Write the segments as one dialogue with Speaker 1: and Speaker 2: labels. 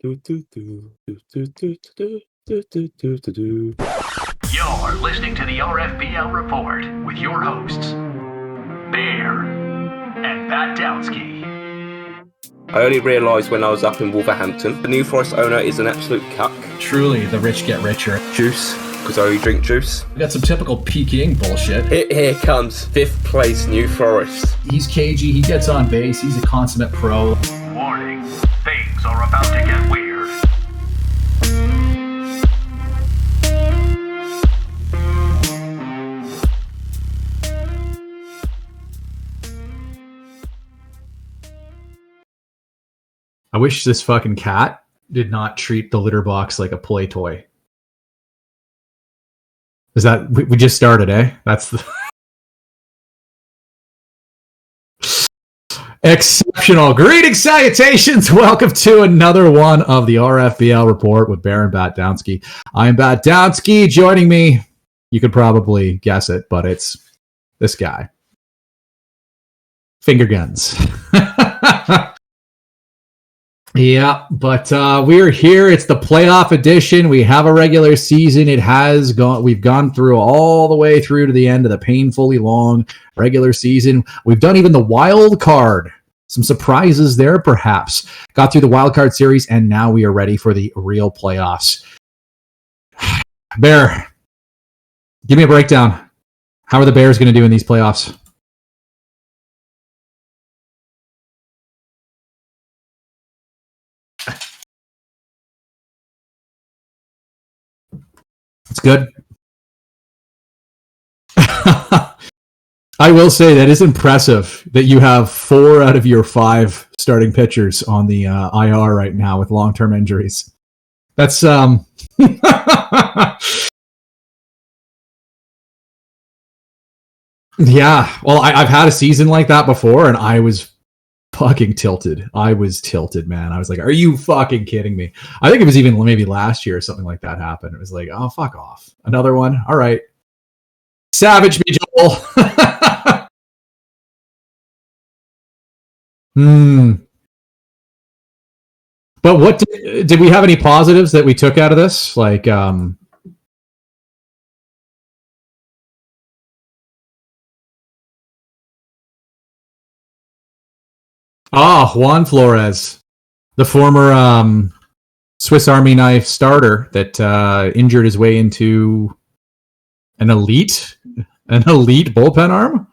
Speaker 1: You're listening to the RFBL Report with your hosts, Bear and Pat Downsky.
Speaker 2: I only realised when I was up in Wolverhampton, the New Forest owner is an absolute cuck.
Speaker 3: Truly, the rich get richer.
Speaker 2: Juice, because I only drink juice.
Speaker 3: We got some typical Peking bullshit.
Speaker 2: Here comes 5th place New Forest.
Speaker 3: He's cagey, he gets on base, he's a consummate pro.
Speaker 1: Warning, things are about to get weird.
Speaker 3: I wish this fucking cat did not treat the litter box like a play toy. Is that we just started, eh? That's the exceptional. Greetings, salutations. Welcome to another one of the RFBL Report with Baron Bat Downsky. I'm Bat Downsky. Joining me, you could probably guess it, but it's this guy. Finger guns. Yeah, but we're here. It's the playoff edition. We have a regular season. It has gone. We've gone through all the way through to the end of the painfully long regular season. We've done even the wild card. Some surprises there, perhaps. Got through the wild card series, and now we are ready for the real playoffs. Bear, give me a breakdown. How are the Bears going to do in these playoffs? It's good. I will say that is impressive that you have 4 out of your 5 starting pitchers on the IR right now with long-term injuries. That's yeah. Well, I've had a season like that before, and I was fucking tilted. I was tilted, man. I was like, are you fucking kidding me? I think it was even maybe last year or something like that happened. It was like, oh, fuck off. Another one? All right. Savage me, Joel. But what did we have any positives that we took out of this? Like, Juan Flores, the former Swiss Army knife starter that injured his way into an elite bullpen arm.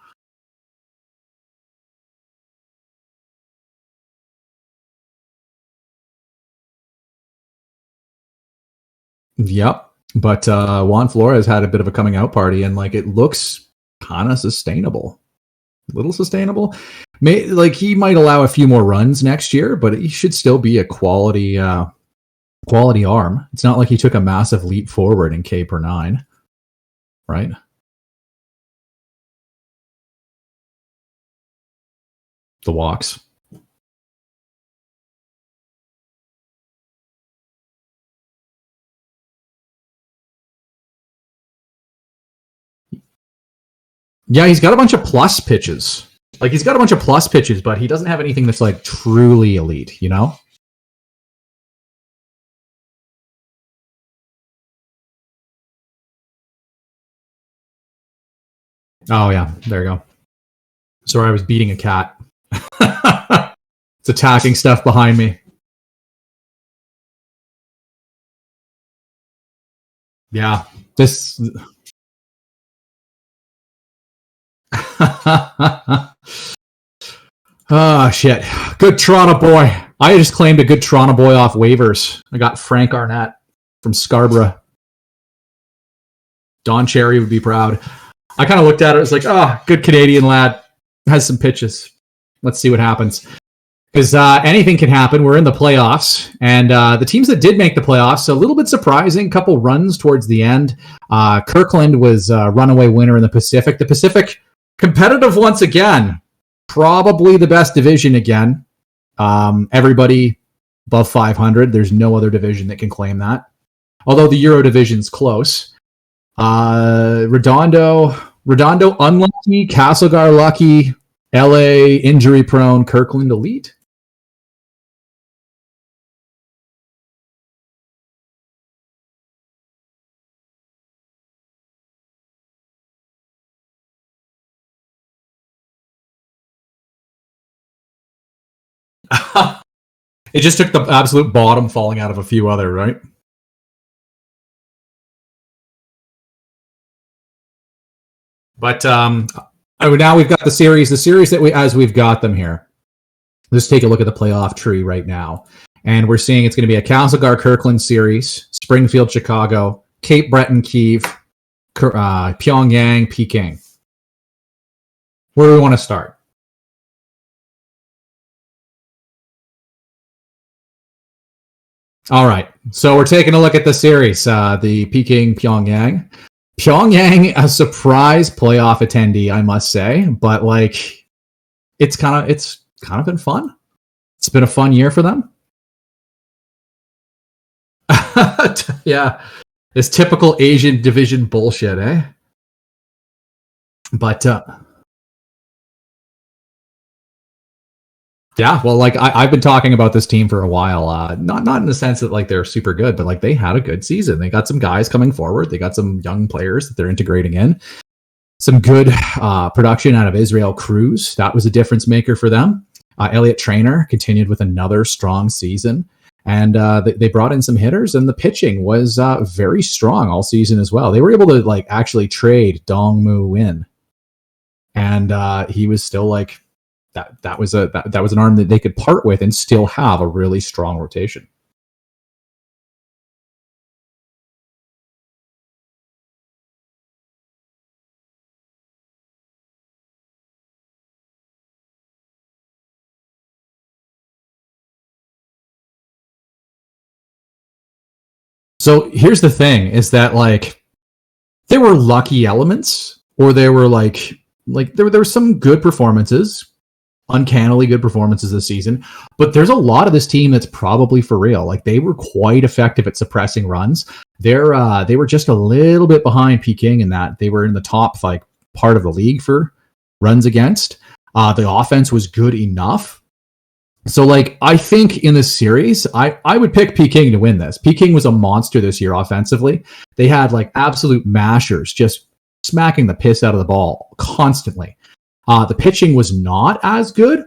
Speaker 3: Yep, but Juan Flores had a bit of a coming out party, and like it looks kind of sustainable. A little sustainable. He might allow a few more runs next year, but he should still be a quality arm. It's not like he took a massive leap forward in K per 9, right? The walks. Yeah, he's got a bunch of plus pitches. Like, he's got a bunch of plus pitches, but he doesn't have anything that's, like, truly elite, you know? Oh, yeah. There you go. Sorry, I was beating a cat. It's attacking stuff behind me. Yeah. This... Oh, shit. Good Toronto boy. I just claimed a good Toronto boy off waivers. I got Frank Arnett from Scarborough. Don Cherry would be proud. I kind of looked at it. I was like, good Canadian lad. Has some pitches. Let's see what happens. Because anything can happen. We're in the playoffs. And the teams that did make the playoffs, a little bit surprising. Couple runs towards the end. Kirkland was a runaway winner in the Pacific. The Pacific, competitive once again. Probably the best division again. Everybody above 500. There's no other division that can claim that. Although the Euro division's close. Redondo unlucky. Castlegar lucky. LA injury prone. Kirkland elite. It just took the absolute bottom falling out of a few other, right? But now we've got the series that we've got them here. Let's take a look at the playoff tree right now. And we're seeing it's going to be a Castlegar Kirkland series, Springfield, Chicago, Cape Breton, Kyiv, Pyongyang, Peking. Where do we want to start? All right. So we're taking a look at the series, the Peking Pyongyang. Pyongyang, a surprise playoff attendee, I must say, but like it's kind of been fun. It's been a fun year for them. Yeah. It's typical Asian division bullshit, eh? But yeah, well, like I've been talking about this team for a while. Not in the sense that like they're super good, but like they had a good season. They got some guys coming forward. They got some young players that they're integrating in. Some good production out of Israel Cruz. That was a difference maker for them. Elliot Trainer continued with another strong season. And they brought in some hitters, and the pitching was very strong all season as well. They were able to like actually trade Dong Mu Win, and he was still like that was an arm that they could part with and still have a really strong rotation. So here's the thing: is that like there were lucky elements, or there were like there were some good performances, uncannily good performances this season, but there's a lot of this team that's probably for real. Like they were quite effective at suppressing runs. They were just a little bit behind Peking in that they were in the top like part of the league for runs against. The offense was good enough. So like I think in this series, I would pick Peking to win this. Peking was a monster this year offensively. They had like absolute mashers just smacking the piss out of the ball constantly. The pitching was not as good,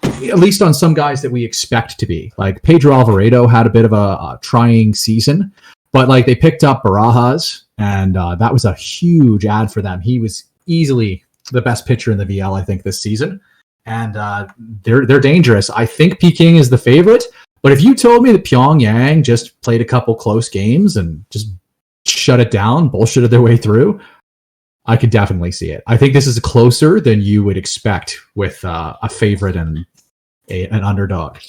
Speaker 3: at least on some guys that we expect to be. Like Pedro Alvarado had a bit of a trying season, but like they picked up Barajas, and that was a huge add for them. He was easily the best pitcher in the VL, I think, this season. And they're dangerous. I think Peking is the favorite, but if you told me that Pyongyang just played a couple close games and just shut it down, bullshitted their way through, I could definitely see it. I think this is closer than you would expect with a favorite and an underdog.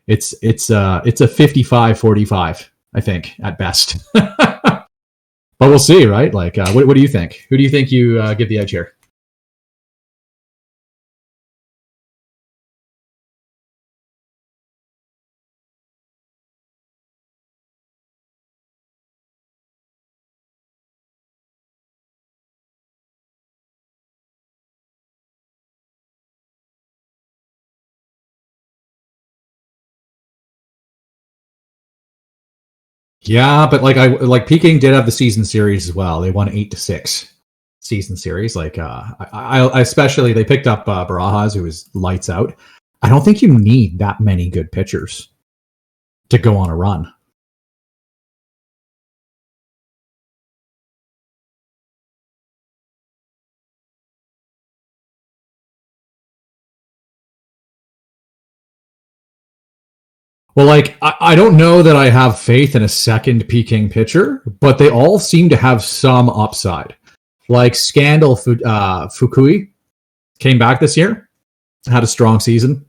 Speaker 3: It's a 55-45, I think, at best. But we'll see, right? Like, what do you think? Who do you think you give the edge here? Yeah, but like Peking did have the season series as well. They won 8-6 season series. Like I especially they picked up Barajas, who was lights out. I don't think you need that many good pitchers to go on a run. Well, like I don't know that I have faith in a second Peking pitcher, but they all seem to have some upside. Like Scandal Fukui came back this year, had a strong season.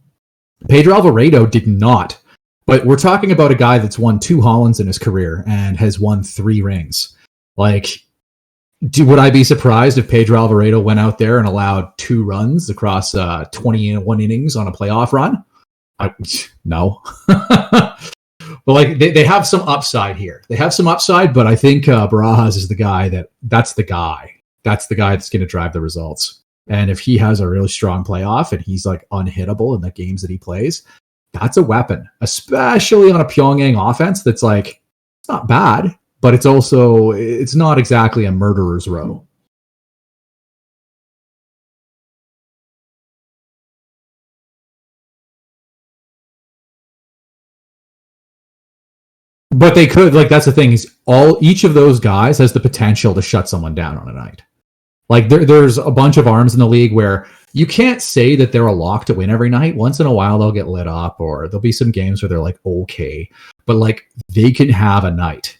Speaker 3: Pedro Alvarado did not. But we're talking about a guy that's won 2 Hollands in his career and has won 3 rings. Like, would I be surprised if Pedro Alvarado went out there and allowed 2 runs across 21 innings on a playoff run? No. But like they have some upside here. They have some upside, but I think Barajas is the guy that's the guy. That's the guy that's going to drive the results. And if he has a really strong playoff and he's like unhittable in the games that he plays, that's a weapon, especially on a Pyongyang offense that's like, it's not bad, but it's not exactly a murderer's row. But they could, like, that's the thing, is each of those guys has the potential to shut someone down on a night. Like, there's a bunch of arms in the league where you can't say that they're a lock to win every night. Once in a while, they'll get lit up, or there'll be some games where they're like, okay, but like they can have a night.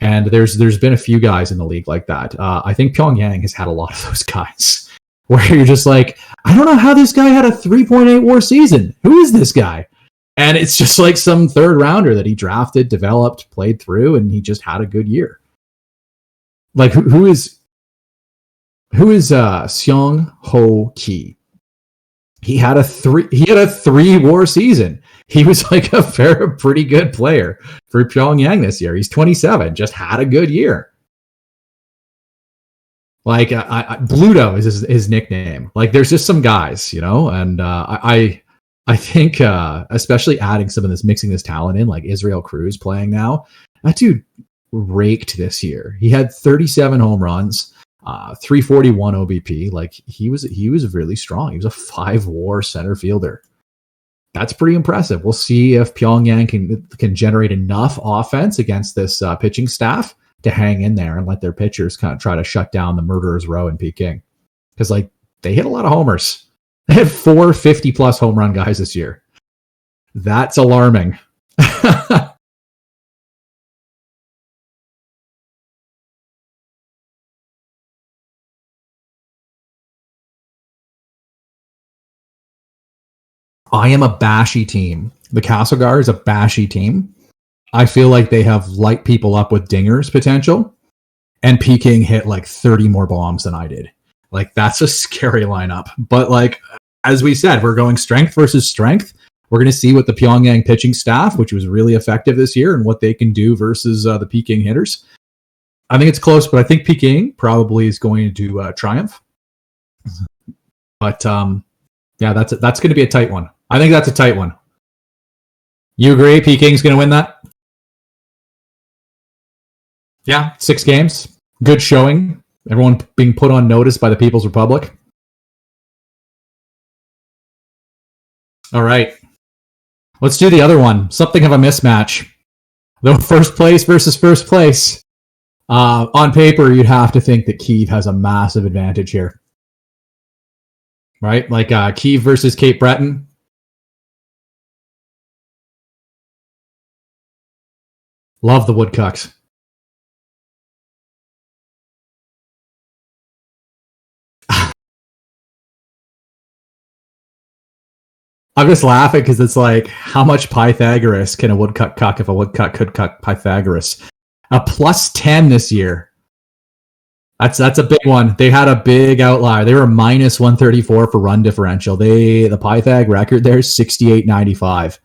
Speaker 3: And there's been a few guys in the league like that. I think Pyongyang has had a lot of those guys where you're just like, I don't know how this guy had a 3.8 WAR season. Who is this guy? And it's just like some third rounder that he drafted, developed, played through, and he just had a good year. Like, who is Seong Ho Ki? He had a 3 WAR season. He was like a pretty good player for Pyongyang this year. He's 27, just had a good year. Like, Bluto is his nickname. Like, there's just some guys, and I think especially adding some of this, mixing this talent in, like Israel Cruz playing now. That dude raked this year. He had 37 home runs, 341 OBP. Like, he was really strong. He was a 5 WAR center fielder. That's pretty impressive. We'll see if Pyongyang can generate enough offense against this pitching staff to hang in there and let their pitchers kind of try to shut down the murderer's row in Peking. Because, like, they hit a lot of homers. They had 4 50-plus home run guys this year. That's alarming. I am a bashy team. The Castlegar is a bashy team. I feel like they have light people up with dingers potential, and Peking hit like 30 more bombs than I did. Like, that's a scary lineup. But like, as we said, we're going strength versus strength. We're going to see what the Pyongyang pitching staff, which was really effective this year, and what they can do versus the Peking hitters. I think it's close, but I think Peking probably is going to triumph. But yeah, that's going to be a tight one. I think that's a tight one. You agree Peking's going to win that? Yeah, 6 games. Good showing. Everyone being put on notice by the People's Republic. All right. Let's do the other one. Something of a mismatch. The first place versus first place. On paper, you'd have to think that Kyiv has a massive advantage here. Right? Like Kyiv versus Cape Breton. Love the Woodcucks. I'm just laughing because it's like, how much Pythagoras can a woodcuck cuck if a woodcuck could cuck Pythagoras? A +10 this year. That's a big one. They had a big outlier. They were -134 for run differential. The Pythag record there is 68.95,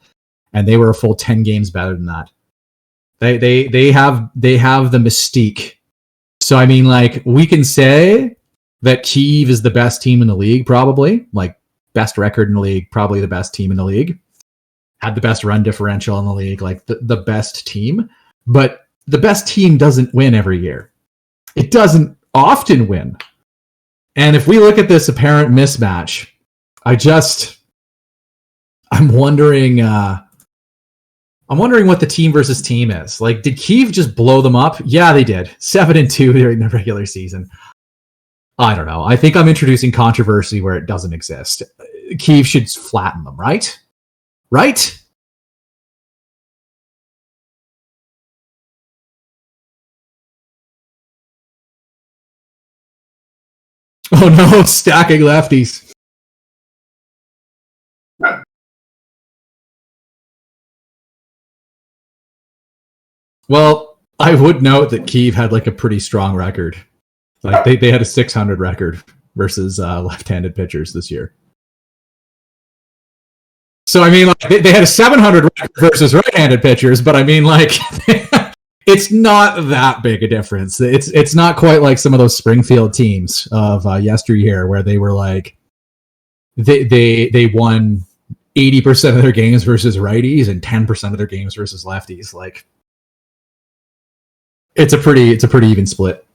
Speaker 3: and they were a full 10 games better than that. They have the mystique. So I mean, like, we can say that Kyiv is the best team in the league, probably, like best record in the league, probably the best team in the league, had the best run differential in the league, like the best team. But the best team doesn't win every year. It doesn't often win. And if we look at this apparent mismatch, I'm wondering what the team versus team is. Like, did Kyiv just blow them up? Yeah, they did. 7-2 during the regular season. I don't know. I think I'm introducing controversy where it doesn't exist. Kyiv should flatten them, right? Right? Oh no, stacking lefties. Well, I would note that Kyiv had like a pretty strong record. Like they had a 600 record versus left-handed pitchers this year. So I mean, like, they had a 700 record versus right-handed pitchers, but I mean, like, it's not that big a difference. It's not quite like some of those Springfield teams of yesteryear where they were like they won 80% of their games versus righties and 10% of their games versus lefties. Like, it's a pretty even split.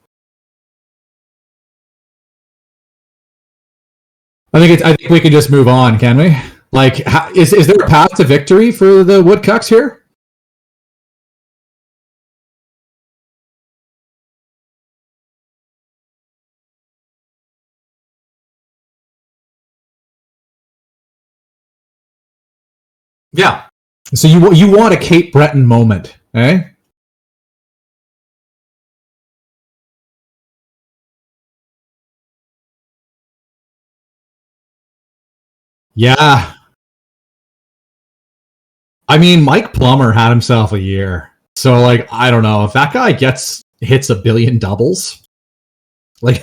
Speaker 3: I think we can just move on, can we? Like, is there a path to victory for the Woodcucks here? Yeah. So you want a Cape Breton moment, eh? Yeah. I mean, Mike Plummer had himself a year. So, like, I don't know. If that guy hits a billion doubles, like,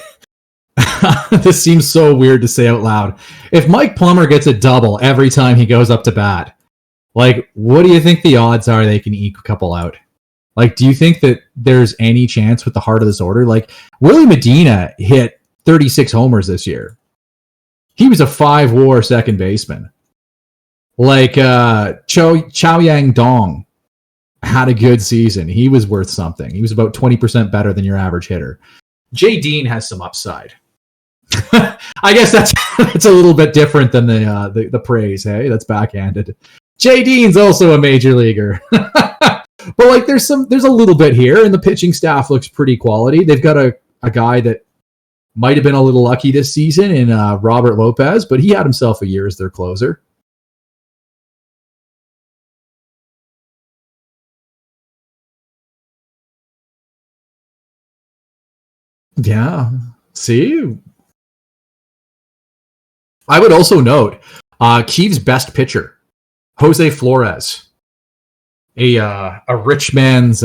Speaker 3: this seems so weird to say out loud. If Mike Plummer gets a double every time he goes up to bat, like, what do you think the odds are they can eke a couple out? Like, do you think that there's any chance with the heart of this order? Like, Willie Medina hit 36 homers this year. He was a 5-WAR second baseman. Like, Chow Yang Dong had a good season. He was worth something. He was about 20% better than your average hitter. Jay Dean has some upside. I guess that's a little bit different than the praise, hey? That's backhanded. Jay Dean's also a major leaguer. But like there's a little bit here, and the pitching staff looks pretty quality. They've got a guy that might have been a little lucky this season in Robert Lopez, but he had himself a year as their closer. Yeah. See? I would also note Kiev's best pitcher, Jose Flores, a rich man's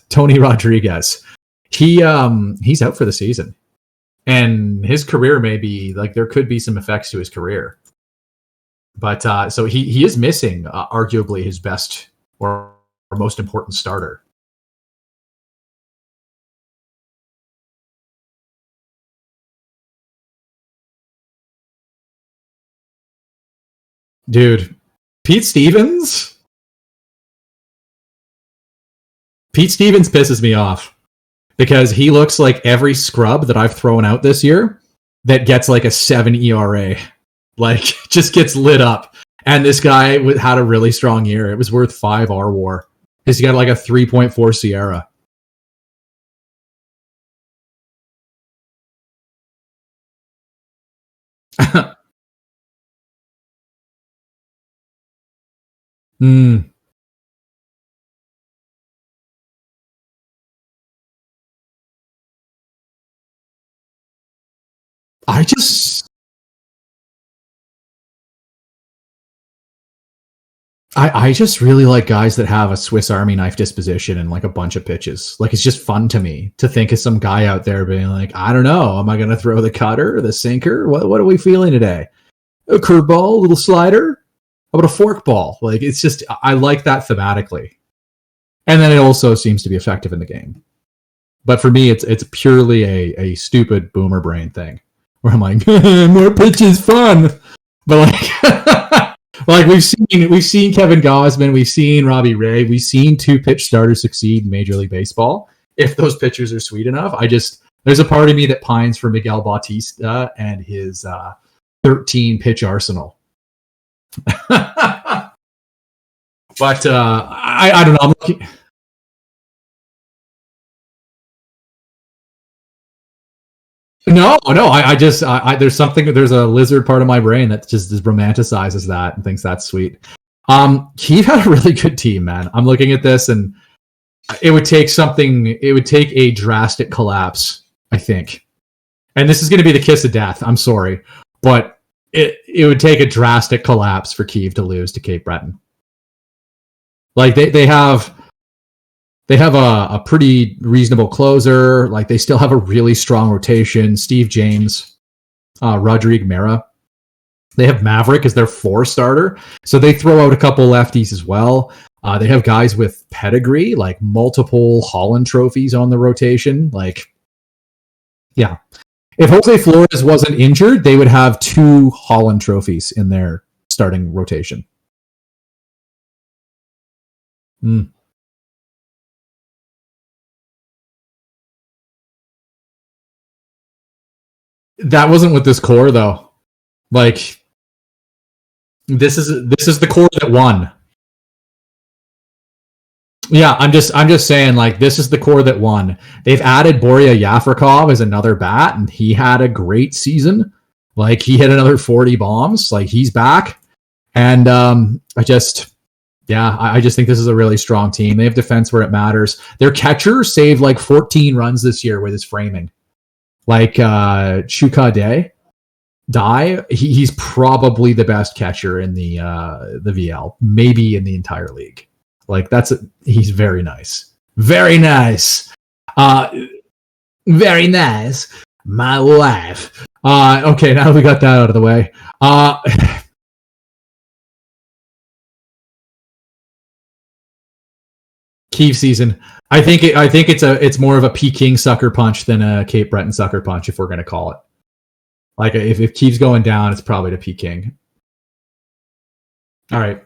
Speaker 3: Tony Rodriguez. He's out for the season, and his career may be like there could be some effects to his career. But so he is missing arguably his best or most important starter. Dude, Pete Stevens? Pete Stevens pisses me off because he looks like every scrub that I've thrown out this year that gets like a 7 ERA. Like, just gets lit up. And this guy had a really strong year. It was worth 5 R-WAR. He's got like a 3.4 Sierra. Hmm. I just I just really like guys that have a Swiss Army knife disposition and like a bunch of pitches. Like, it's just fun to me to think of some guy out there being like, I don't know, am I going to throw the cutter or the sinker? What are we feeling today? A curveball, a little slider? How about a fork ball? Like, it's just, I like that thematically. And then it also seems to be effective in the game. But for me, it's purely a stupid boomer brain thing where I'm like, more pitches, fun. But like, like we've seen Kevin Gausman, we've seen Robbie Ray, we've seen 2 pitch starters succeed in Major League Baseball. If those pitchers are sweet enough, there's a part of me that pines for Miguel Bautista and his 13 pitch arsenal. But I don't know. I'm looking. No. There's a lizard part of my brain that just romanticizes that and thinks that's sweet. Kiev had a really good team, man. I'm looking at this, and it would take a drastic collapse, I think. And this is going to be the kiss of death. I'm sorry, but it would take a drastic collapse for Kiev to lose to Cape Breton. Like they have a pretty reasonable closer. Like, they still have a really strong rotation. Steve James, Rodrigue Mera. They have Maverick as their 4 starter. So they throw out a couple lefties as well. They have guys with pedigree, like multiple Holland trophies on the rotation. Like, yeah. If Jose Flores wasn't injured, they would have 2 Holland trophies in their starting rotation. Mm. That wasn't with this core, though. Like, this is the core that won. Yeah, I'm just saying, like, this is the core that won. They've added Borja Yafrikov as another bat, and he had a great season. Like, he hit another 40 bombs. Like, he's back. And Yeah, I just think this is a really strong team. They have defense where it matters. Their catcher saved like 14 runs this year with his framing. Like Shuka Dai, he's probably the best catcher in the VL, maybe in the entire league. Like he's very nice. Very nice. Very nice. My wife. Okay, now we got that out of the way. Keeve season. I think it's more of a Peking sucker punch than a Cape Breton sucker punch, if we're gonna call it. Like if Keeve's going down, it's probably to Peking. All right.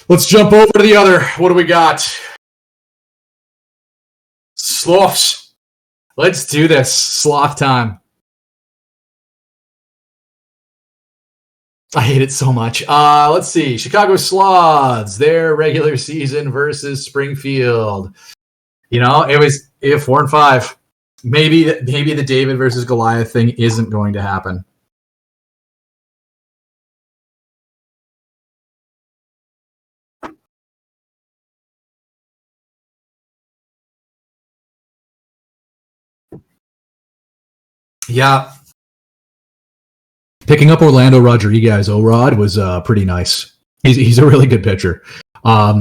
Speaker 3: Let's jump over to the other. What do we got? Sloths. Let's do this. Sloth time. I hate it so much. Let's see. Chicago Sloths, their regular season versus Springfield. You know, it was 4-5. Maybe the David versus Goliath thing isn't going to happen. Yeah. Picking up Orlando Rodriguez, O-Rod, was pretty nice. He's a really good pitcher. I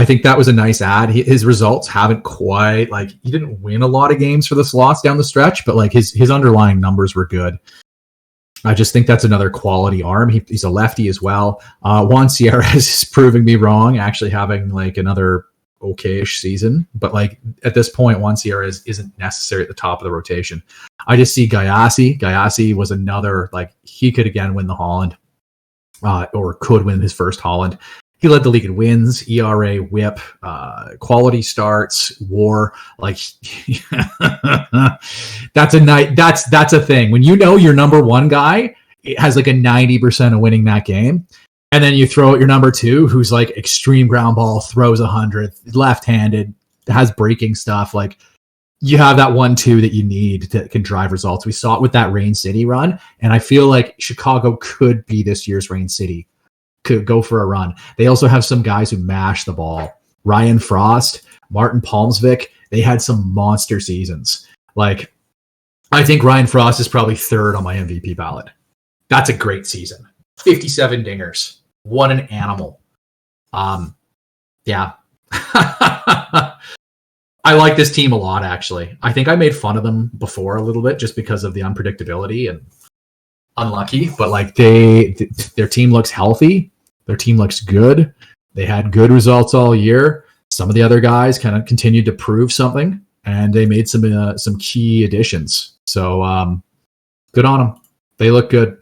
Speaker 3: think that was a nice ad. His results haven't quite, like, he didn't win a lot of games for the Sloths down the stretch, but like his underlying numbers were good. I just think that's another quality arm. He's a lefty as well. Juan Sierra is proving me wrong, actually having like another okay-ish season, but like at this point, Juan Sierra isn't necessary at the top of the rotation. I just see Gayasi. Gayasi was another, like, he could again win the Holland, or could win his first Holland. He led the league in wins, ERA, WHIP, quality starts, WAR. Like that's a thing. When you know your number one guy has like a 90% of winning that game, and then you throw out your number two, who's like extreme ground ball, throws 100, left-handed, has breaking stuff. Like you have that 1-2 that you need that can drive results. We saw it with that Rain City run, and I feel like Chicago could be this year's Rain City. Could go for a run. They also have some guys who mash the ball. Ryan Frost, Martin Palmsvik, they had some monster seasons. Like, I think Ryan Frost is probably third on my MVP ballot. That's a great season. 57 dingers. What an animal. Yeah. I like this team a lot, actually. I think I made fun of them before a little bit just because of the unpredictability and unlucky, but like their team looks healthy. Their team looks good. They had good results all year. Some of the other guys kind of continued to prove something, and they made some key additions. So good on them. They look good.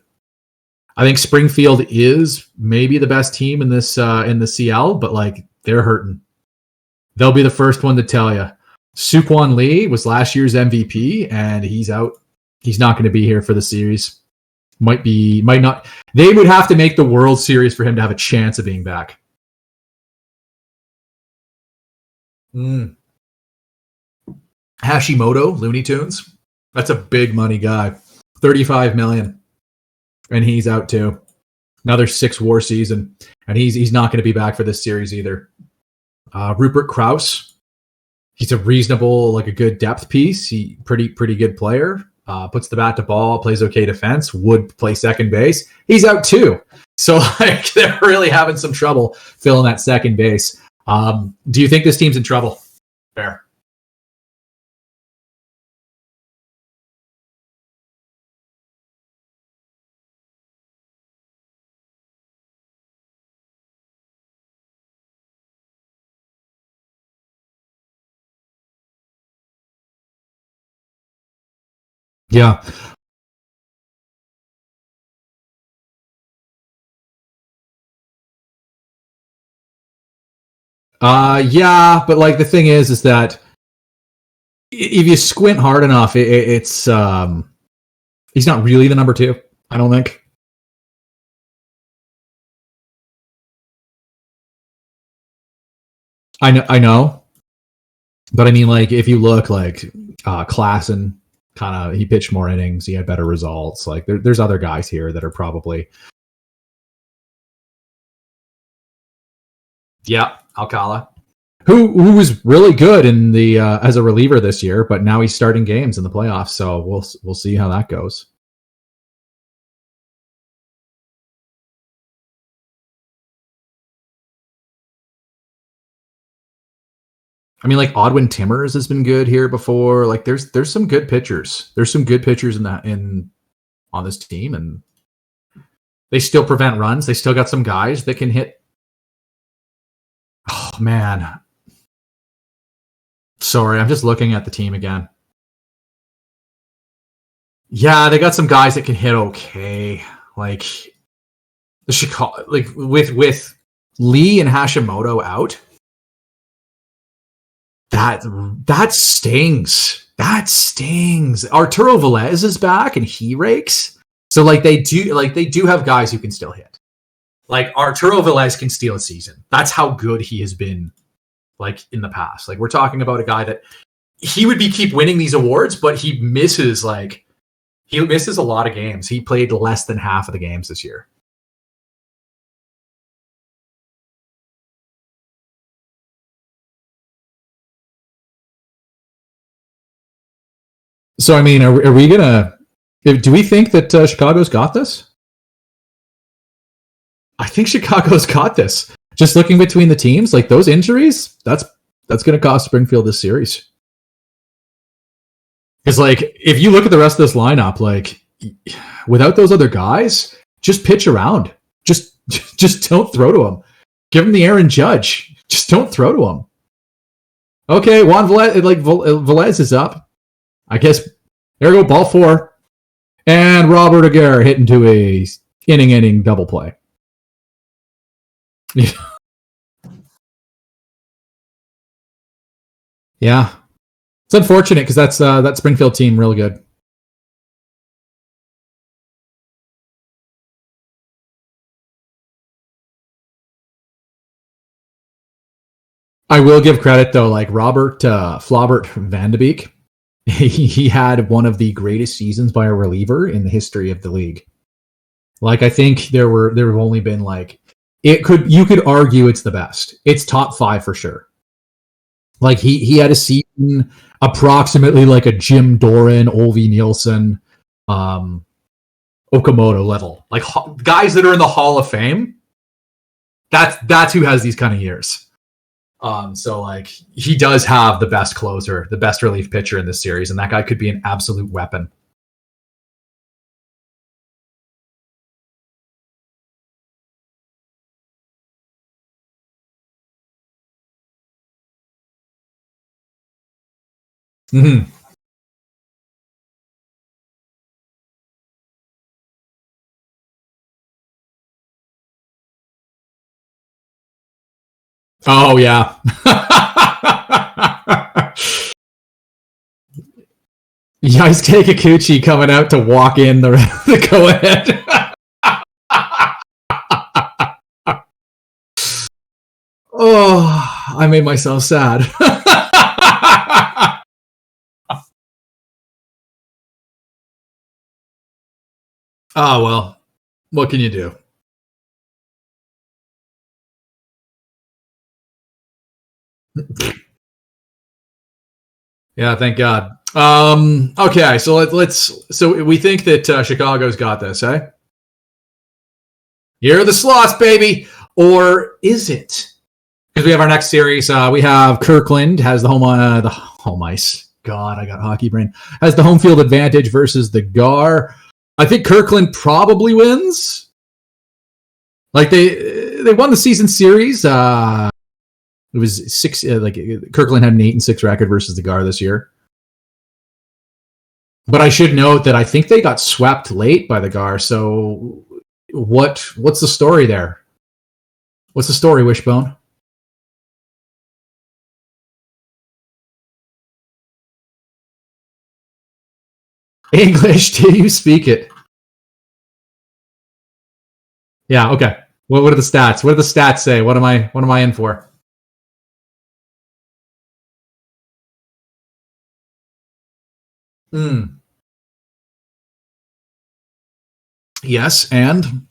Speaker 3: I think Springfield is maybe the best team in this in the CL, but like they're hurting. They'll be the first one to tell you. Sukwon Lee was last year's MVP, and he's out. He's not going to be here for the series. Might not. They would have to make the World Series for him to have a chance of being back. Hashimoto, Looney Tunes. That's a big money guy. $35 million. And he's out too. Another 6 WAR season. And he's not going to be back for this series either. Rupert Krause. He's a reasonable, like a good depth piece. He pretty good player. Puts the bat to ball, plays okay defense, would play second base. He's out too. So like they're really having some trouble filling that second base. Do you think this team's in trouble? Fair. Yeah. Yeah, but like the thing is that if you squint hard enough, it's he's not really the number 2. I don't think. I know, but I mean, like if you look like Klassen, kind of he pitched more innings, he had better results. Like there's other guys here that are probably Yeah, Alcala, who was really good in the as a reliever this year, but now he's starting games in the playoffs. So we'll see how that goes. I mean, like Odwin Timmers has been good here before. Like there's some good pitchers. There's some good pitchers in on this team, and they still prevent runs. They still got some guys that can hit. Oh man, sorry, I'm just looking at the team again. Yeah, they got some guys that can hit okay. Like the Chicago, like with Lee and Hashimoto out. That stings. That stings. Arturo Velez is back and he rakes. So they do have guys who can still hit. Like Arturo Velez can steal a season. That's how good he has been like in the past. Like we're talking about a guy that he would keep winning these awards, but he misses a lot of games. He played less than half of the games this year. So I mean, are we gonna? Do we think that Chicago's got this? I think Chicago's got this. Just looking between the teams, like those injuries, that's going to cost Springfield this series. Because like if you look at the rest of this lineup, like without those other guys, just pitch around. Just don't throw to him. Give him the Aaron Judge. Just don't throw to him. Okay, Juan Velez, Velez is up. I guess there we go, ball 4. And Robert Aguirre hit into a inning double play. Yeah. It's unfortunate because that's that Springfield team real good. I will give credit though, like Robert Flaubert Van de Beek, he had one of the greatest seasons by a reliever in the history of the league. Like I think there have only been like you could argue it's the best. It's top 5 for sure. Like he had a season approximately like a Jim Doran, Olvi Nielsen, Okamoto level. Like guys that are in the Hall of Fame. That's who has these kind of years. So like he does have the best closer, the best relief pitcher in this series, and that guy could be an absolute weapon. Mm-hmm. Oh yeah. Yaisuke Kikuchi coming out to walk in the go ahead. Oh, I made myself sad. Oh well, what can you do? Yeah, thank God. Okay, so let's. So we think that Chicago's got this, eh? You're the Sloths, baby, or is it? Because we have our next series. We have Kirkland has the home ice. God, I got hockey brain. Has the home field advantage versus the Gar. I think Kirkland probably wins. Like they won the season series. It was 6. Like Kirkland had an 8-6 record versus the Gar this year. But I should note that I think they got swept late by the Gar. So what's the story there? What's the story, Wishbone? English, do you speak it? Yeah, okay. What are the stats? What do the stats say? What am I in for? Yes, and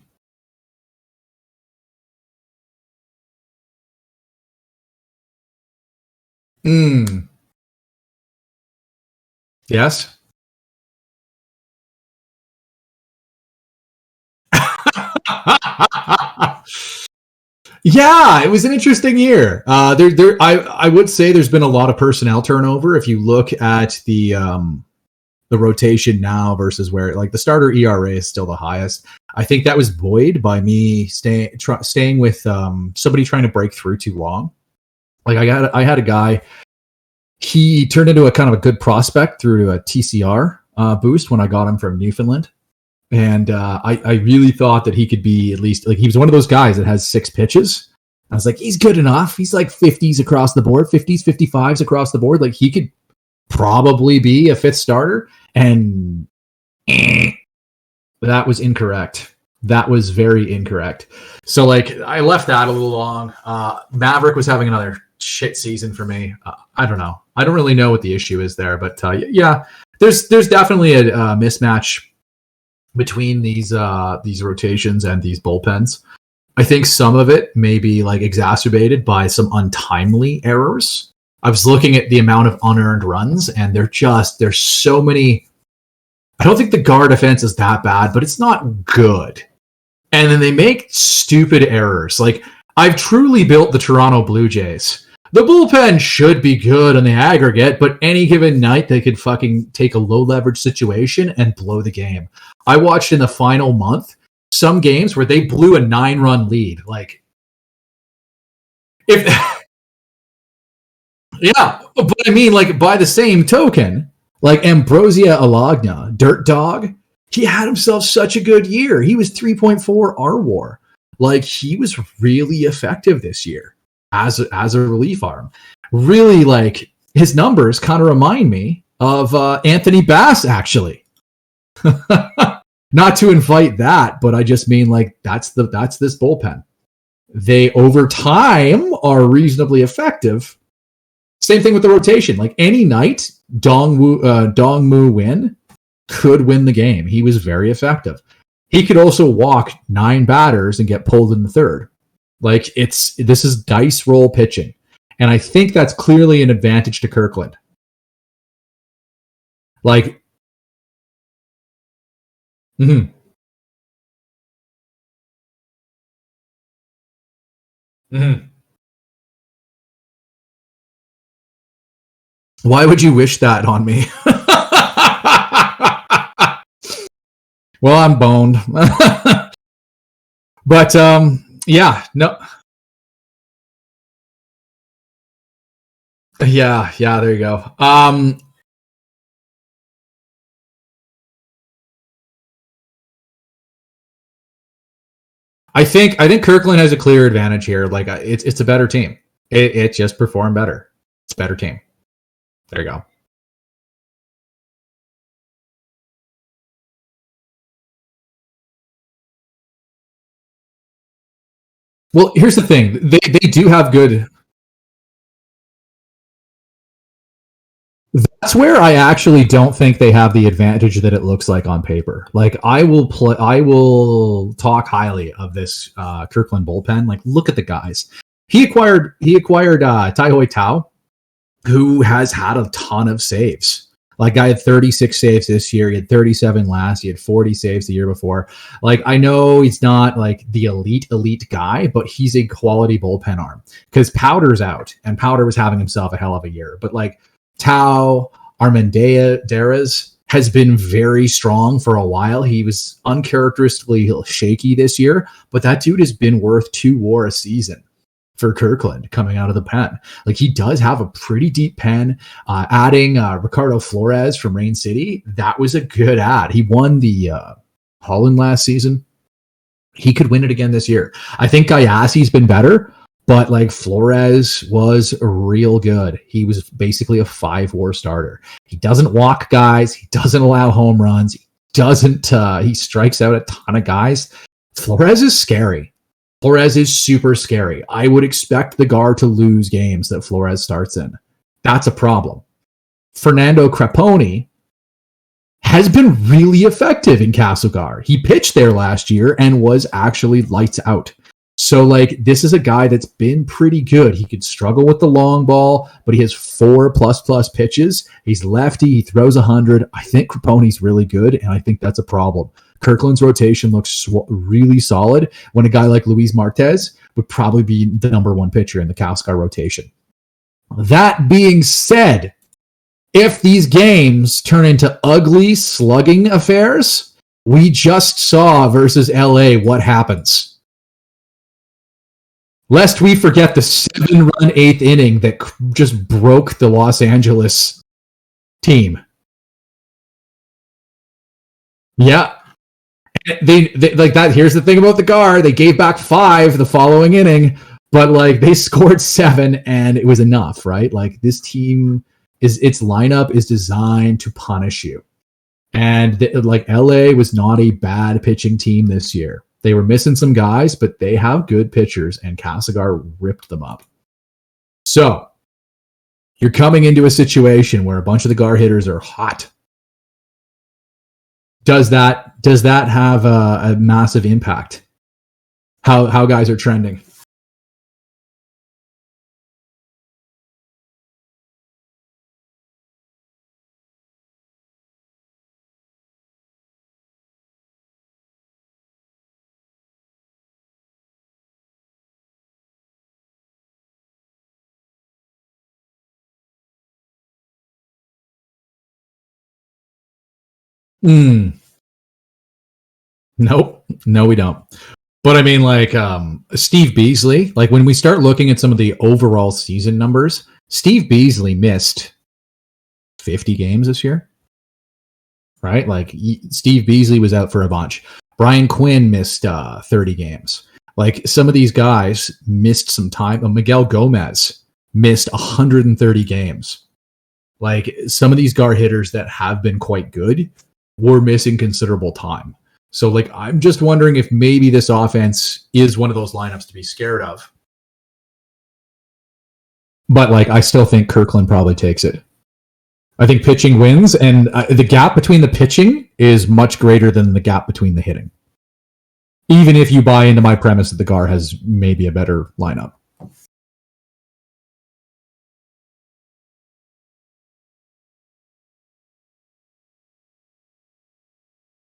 Speaker 3: Mm. Yes. Yeah, it was an interesting year. I would say there's been a lot of personnel turnover. If you look at the rotation now versus where like the starter ERA is still the highest. I think that was buoyed by me staying with somebody trying to break through too long. Like I had a guy. He turned into a kind of a good prospect through a TCR boost when I got him from Newfoundland. And I really thought that he could be at least like he was one of those guys that has 6 pitches. I was like, he's good enough. He's like 50s across the board, 50s, 55s across the board. Like he could probably be a 5th starter. And that was incorrect. That was very incorrect. So like I left that a little long. Maverick was having another shit season for me. I don't know. I don't really know what the issue is there, but yeah, there's definitely a mismatch between these rotations and these bullpens. I think some of it may be like exacerbated by some untimely errors. I was looking at the amount of unearned runs, and there's so many. I don't think the guard defense is that bad, but it's not good. And then they make stupid errors. Like I've truly built the Toronto Blue Jays. The bullpen should be good on the aggregate, but any given night they could fucking take a low leverage situation and blow the game. I watched in the final month some games where they blew a 9-run lead. Like, if yeah, but I mean, like by the same token, like Ambrosia Alagna, Dirt Dog, he had himself such a good year. He was 3.4 RWAR. Like he was really effective this year as a relief arm. Really, like his numbers kind of remind me of Anthony Bass, actually. Not to invite that, but I just mean like that's this bullpen. They over time are reasonably effective. Same thing with the rotation. Like any night, Dong Mu Win could win the game. He was very effective. He could also walk 9 batters and get pulled in the 3rd. Like this is dice roll pitching. And I think that's clearly an advantage to Kirkland. Like, mm-hmm. Mm-hmm. Why would you wish that on me? Well, I'm boned. But yeah, no. Yeah, there you go. I think Kirkland has a clear advantage here. Like it's a better team. It just performed better. It's a better team. There you go. Well, here's the thing. They do have good. That's where I actually don't think they have the advantage that it looks like on paper. Like I will talk highly of this Kirkland bullpen. Like look at the guys. He acquired Taiho Tao, who has had a ton of saves. Like I had 36 saves this year. He had 37 last. He had 40 saves the year before. Like I know he's not like the elite guy, but he's a quality bullpen arm because Powder's out, and Powder was having himself a hell of a year. But like Tao Armendariz has been very strong for a while. He was uncharacteristically shaky this year, but that dude has been worth 2 WAR a season for Kirkland coming out of the pen. Like he does have a pretty deep pen. Adding Ricardo Flores from Rain City, that was a good add. He won the Holland last season. He could win it again this year. I think Gayasi's been better, but like Flores was real good. He was basically a 5 WAR starter. He doesn't walk guys. He doesn't allow home runs. He strikes out a ton of guys. Flores is scary. Flores is super scary. I would expect the Gar to lose games that Flores starts in. That's a problem. Fernando Creponi has been really effective in Castlegar. He pitched there last year and was actually lights out. So, like, this is a guy that's been pretty good. He could struggle with the long ball, but he has 4++ pitches. He's lefty. He throws 100. I think Craponi's really good, and I think that's a problem. Kirkland's rotation looks really solid when a guy like Luis Martez would probably be the number one pitcher in the Cowscar rotation. That being said, if these games turn into ugly slugging affairs, we just saw versus LA what happens. Lest we forget the 7-run eighth inning that just broke the Los Angeles team. Yeah. They like that. Here's the thing about the Gar. They gave back 5 the following inning, but like they scored 7 and it was enough, right? Like this team its lineup is designed to punish you. And like LA was not a bad pitching team this year. They were missing some guys, but they have good pitchers, and Castlegar ripped them up. So, you're coming into a situation where a bunch of the Gar hitters are hot. Does that have a massive impact? How guys are trending? Nope. No, we don't. But I mean, like, Steve Beasley, like when we start looking at some of the overall season numbers, Steve Beasley missed 50 games this year, right? Like Steve Beasley was out for a bunch. Brian Quinn missed 30 games. Like some of these guys missed some time. Miguel Gomez missed 130 games. Like some of these Gar hitters that have been quite good were missing considerable time. So, like, I'm just wondering if maybe this offense is one of those lineups to be scared of. But, like, I still think Kirkland probably takes it. I think pitching wins, and the gap between the pitching is much greater than the gap between the hitting. Even if you buy into my premise that the Gar has maybe a better lineup.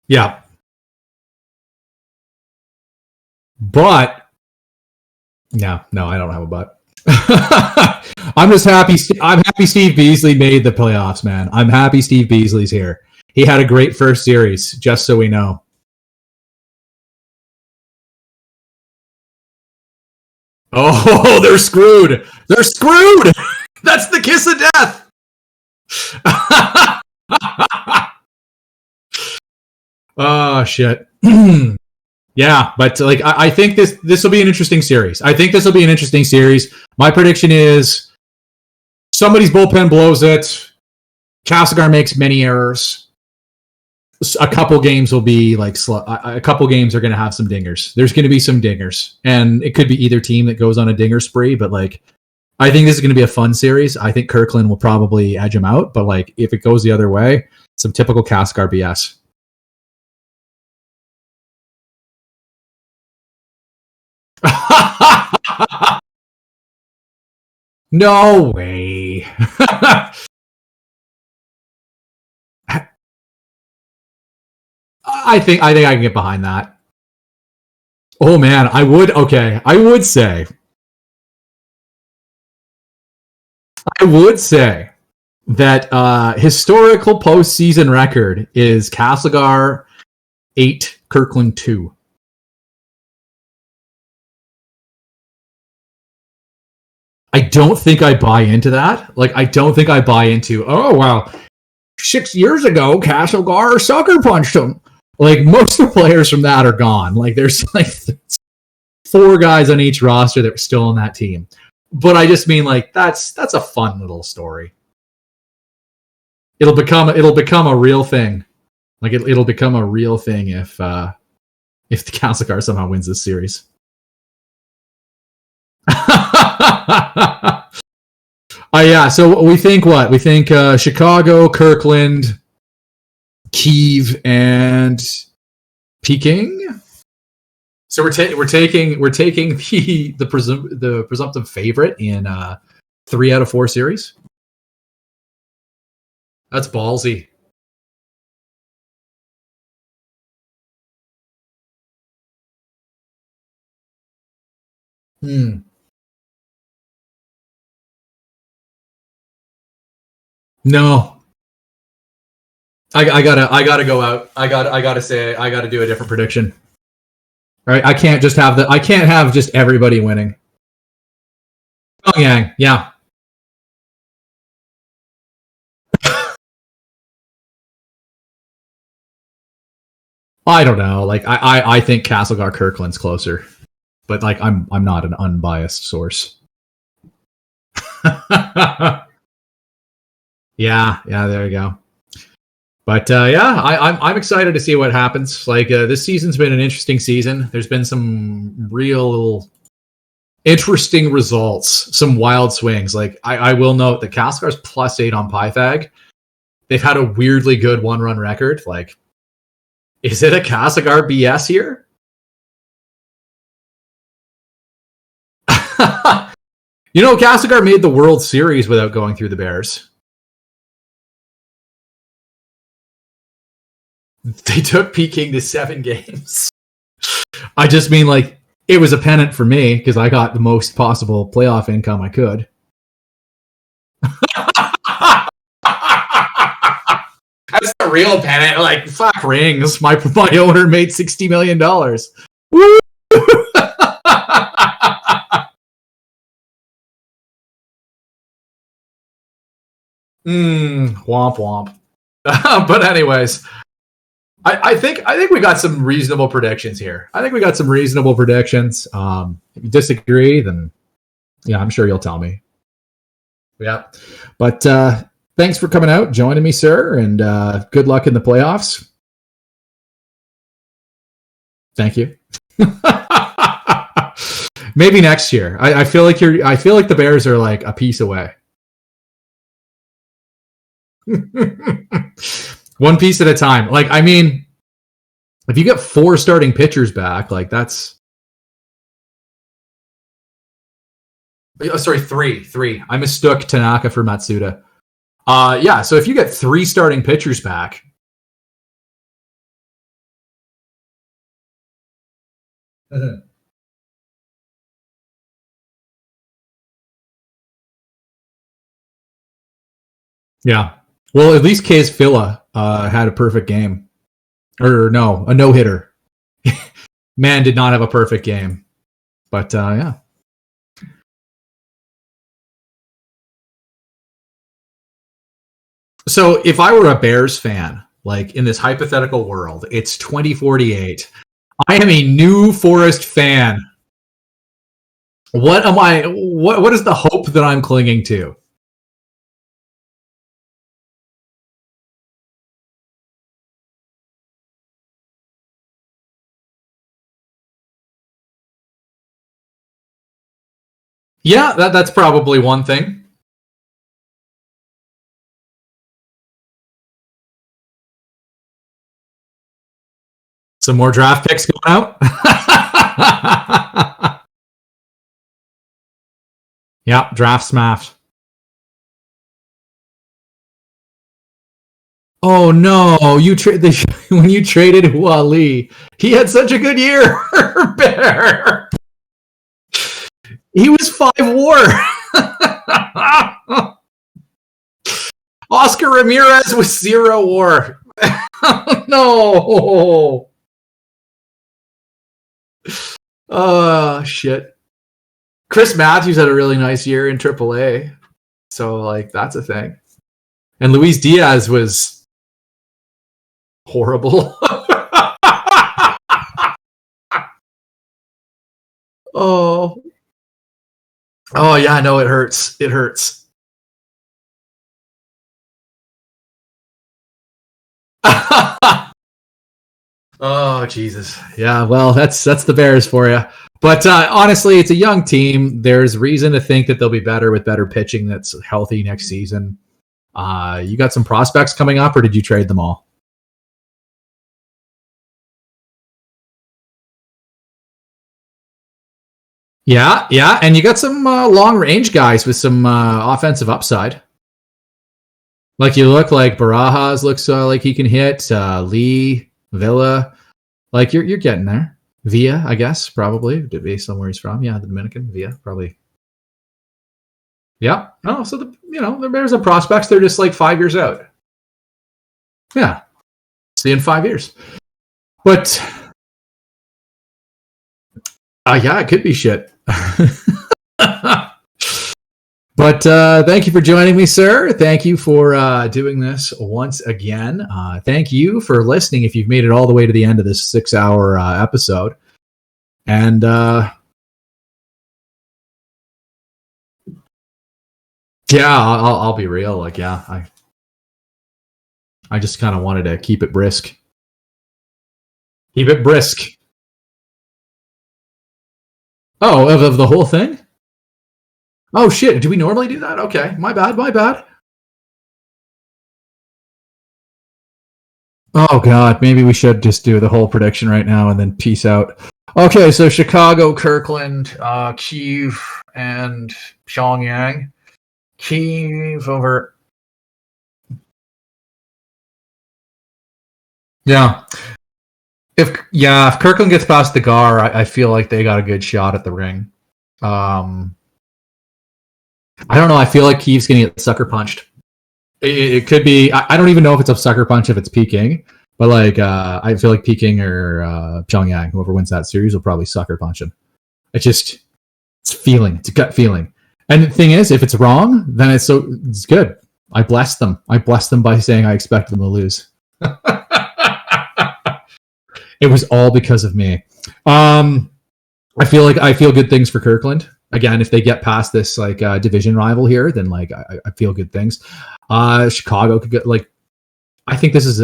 Speaker 3: Yeah. But no, I don't have a but. I'm just happy. I'm happy Steve Beasley made the playoffs, man. I'm happy Steve Beasley's here. He had a great first series, just so we know. Oh, they're screwed. They're screwed. That's the kiss of death. Oh, shit. Yeah, but like I think this will be an interesting series. My prediction is somebody's bullpen blows it. Castlegar makes many errors. A couple games will be like a couple games are going to have some dingers. There's going to be some dingers, and it could be either team that goes on a dinger spree. But like, I think this is going to be a fun series. I think Kirkland will probably edge him out, but like if it goes the other way, some typical Castlegar BS. No way. I think I can get behind that. Oh man, I would say that historical postseason record is Castlegar 8, Kirkland 2. I don't think I buy into that. Like, I don't think I buy into, oh, wow, 6 years ago, Castlegar sucker punched him. Like, most of the players from that are gone. Like, there's like 4 guys on each roster that were still on that team. But I just mean, like, that's a fun little story. It'll become a real thing. Like, it'll become a real thing if the Castlegar somehow wins this series. Yeah, so we think what? We think Chicago, Kirkland, Kiev, and Peking? So we're taking the presumptive favorite in 3 out of 4 series. That's ballsy. No, I gotta go out. I gotta do a different prediction. Right? I can't have just everybody winning. Pyongyang, yeah. I don't know. Like I think Castlegar Kirkland's closer, but like I'm not an unbiased source. yeah, there you go. But I'm excited to see what happens. Like this season's been an interesting season. There's been some real interesting results, some wild swings. Like I will note that Castlegar's +8 on Pythag. They've had a weirdly good 1-run record. Like, is it a Castlegar BS here? Castlegar made the World Series without going through the Bears. They took Peking to 7 games. I just mean, like, it was a pennant for me because I got the most possible playoff income I could. That's the real pennant. Like, fuck rings. My owner made $60 million. Woo! Womp womp. But anyways, I think we got some reasonable predictions here. If you disagree, then yeah, I'm sure you'll tell me. Yeah. But thanks for coming out, joining me, sir, and good luck in the playoffs. Thank you. Maybe next year. I feel like the Bears are like a piece away. One piece at a time. Like, I mean, if you get 4 starting pitchers back, like that's 3. I mistook Tanaka for Matsuda. Yeah, so if you get 3 starting pitchers back, yeah. Well, at least Case Villa had a perfect game. Or no, a no-hitter. Man did not have a perfect game. But yeah. So if I were a Bears fan, like in this hypothetical world, it's 2048. I am a New Forest fan. What is the hope that I'm clinging to? Yeah, that's probably one thing. Some more draft picks going out. Yeah, draft smash. Oh no! When you traded Wally, he had such a good year. Bear. He was 5 WAR. Oscar Ramirez was 0 WAR. No. Oh shit. Chris Matthews had a really nice year in AAA, so like that's a thing. And Luis Diaz was horrible. Oh yeah, I know it hurts. It hurts. Oh Jesus. Yeah, well, that's the Bears for you. But honestly, it's a young team. There's reason to think that they'll be better with better pitching that's healthy next season. You got some prospects coming up, or did you trade them all? Yeah, and you got some long range guys with some offensive upside. Like you look like Barajas looks like he can hit. Lee, Villa, like you're getting there. Villa, I guess, probably based on where he's from. Yeah, the Dominican Villa, probably. Yeah. Oh, so the Bears have prospects. They're just like 5 years out. Yeah. See you in 5 years. But yeah, it could be shit. But thank you for joining me, sir. Thank you for doing this once again. Thank you for listening if you've made it all the way to the end of this 6-hour episode. And yeah, I'll be real. Like, yeah, I just kind of wanted to keep it brisk. Keep it brisk. Oh, of the whole thing? Oh, shit. Do we normally do that? Okay. My bad. Oh, God. Maybe we should just do the whole prediction right now and then peace out. Okay, so Chicago, Kirkland, Kyiv, and Pyongyang. Kyiv over... Yeah. If Kirkland gets past the Gar, I feel like they got a good shot at the ring. I don't know. I feel like Kyiv's going to get sucker punched. It could be. I don't even know if it's a sucker punch if it's Peking, but like I feel like Peking or Pyongyang, whoever wins that series, will probably sucker punch him. It's feeling. It's a gut feeling. And the thing is, if it's wrong, then it's good. I bless them. I bless them by saying I expect them to lose. It was all because of me. I feel good things for Kirkland. Again, if they get past this like division rival here, then like I feel good things. Chicago could get like. I think this is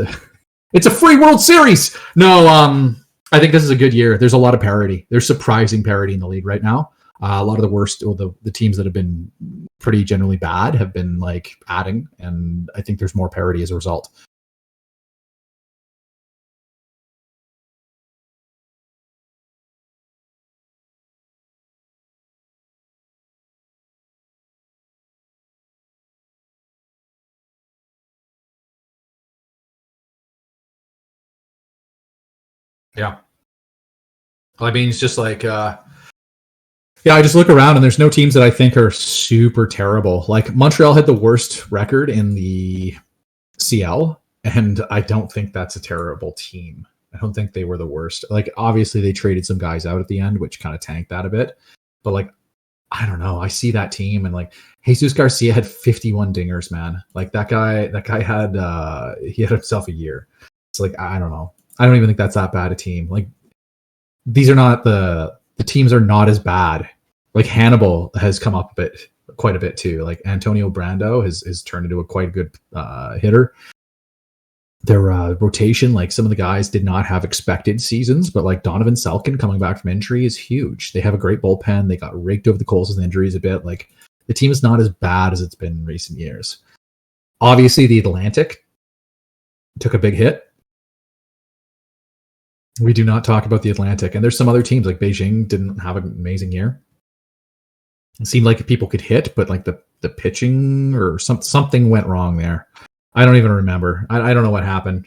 Speaker 3: it's a free World Series. No, I think this is a good year. There's a lot of parity. There's surprising parity in the league right now. A lot of the worst, or the teams that have been pretty generally bad, have been like adding, and I think there's more parity as a result. Yeah. I mean, it's just like, I just look around and there's no teams that I think are super terrible. Like Montreal had the worst record in the CL, and I don't think that's a terrible team. I don't think they were the worst. Like, obviously they traded some guys out at the end, which kind of tanked that a bit. But like, I don't know. I see that team and like Jesus Garcia had 51 dingers, man. Like that guy had he had himself a year. It's like, I don't know. I don't even think that's that bad a team. Like, these are not the teams are not as bad. Like Hannibal has come up quite a bit too. Like Antonio Brando has turned into a quite good hitter. Their rotation, like some of the guys did not have expected seasons, but like Donovan Selkin coming back from injury is huge. They have a great bullpen. They got raked over the coals with injuries a bit. Like the team is not as bad as it's been in recent years. Obviously, the Atlantic took a big hit. We do not talk about the Atlantic. And there's some other teams, like Beijing didn't have an amazing year. It seemed like people could hit, but like the pitching or something went wrong there. I don't even remember. I don't know what happened.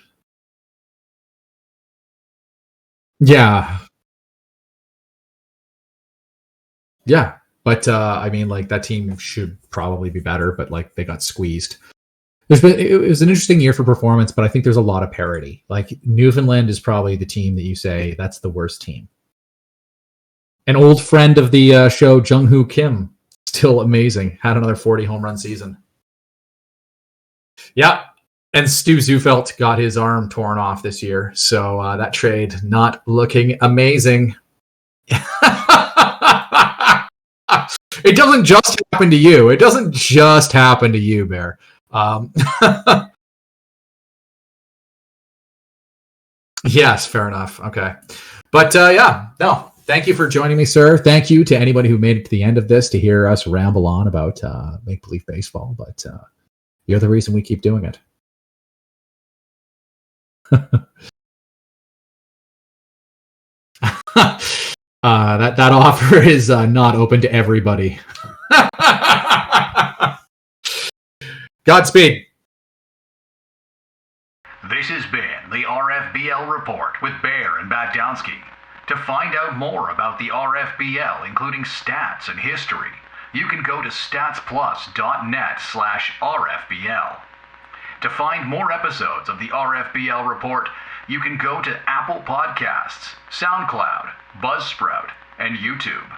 Speaker 3: Yeah. Yeah. But I mean, like that team should probably be better, but like they got squeezed. It was an interesting year for performance, but I think there's a lot of parity. Like Newfoundland is probably the team that you say that's the worst team. An old friend of the show, Jung-Hoo Kim, still amazing. Had another 40 home run season. Yeah. And Stu Zufelt got his arm torn off this year. So that trade not looking amazing. It doesn't just happen to you. It doesn't just happen to you, Bear. Yes, fair enough. Okay. But no. Thank you for joining me, sir. Thank you to anybody who made it to the end of this to hear us ramble on about Make Believe Baseball. But you're the reason we keep doing it. That offer is not open to everybody. Godspeed.
Speaker 1: This has been the RFBL Report with Bear and Batdowski. To find out more about the RFBL, including stats and history, you can go to statsplus.net/RFBL. To find more episodes of the RFBL Report, you can go to Apple Podcasts, SoundCloud, Buzzsprout, and YouTube.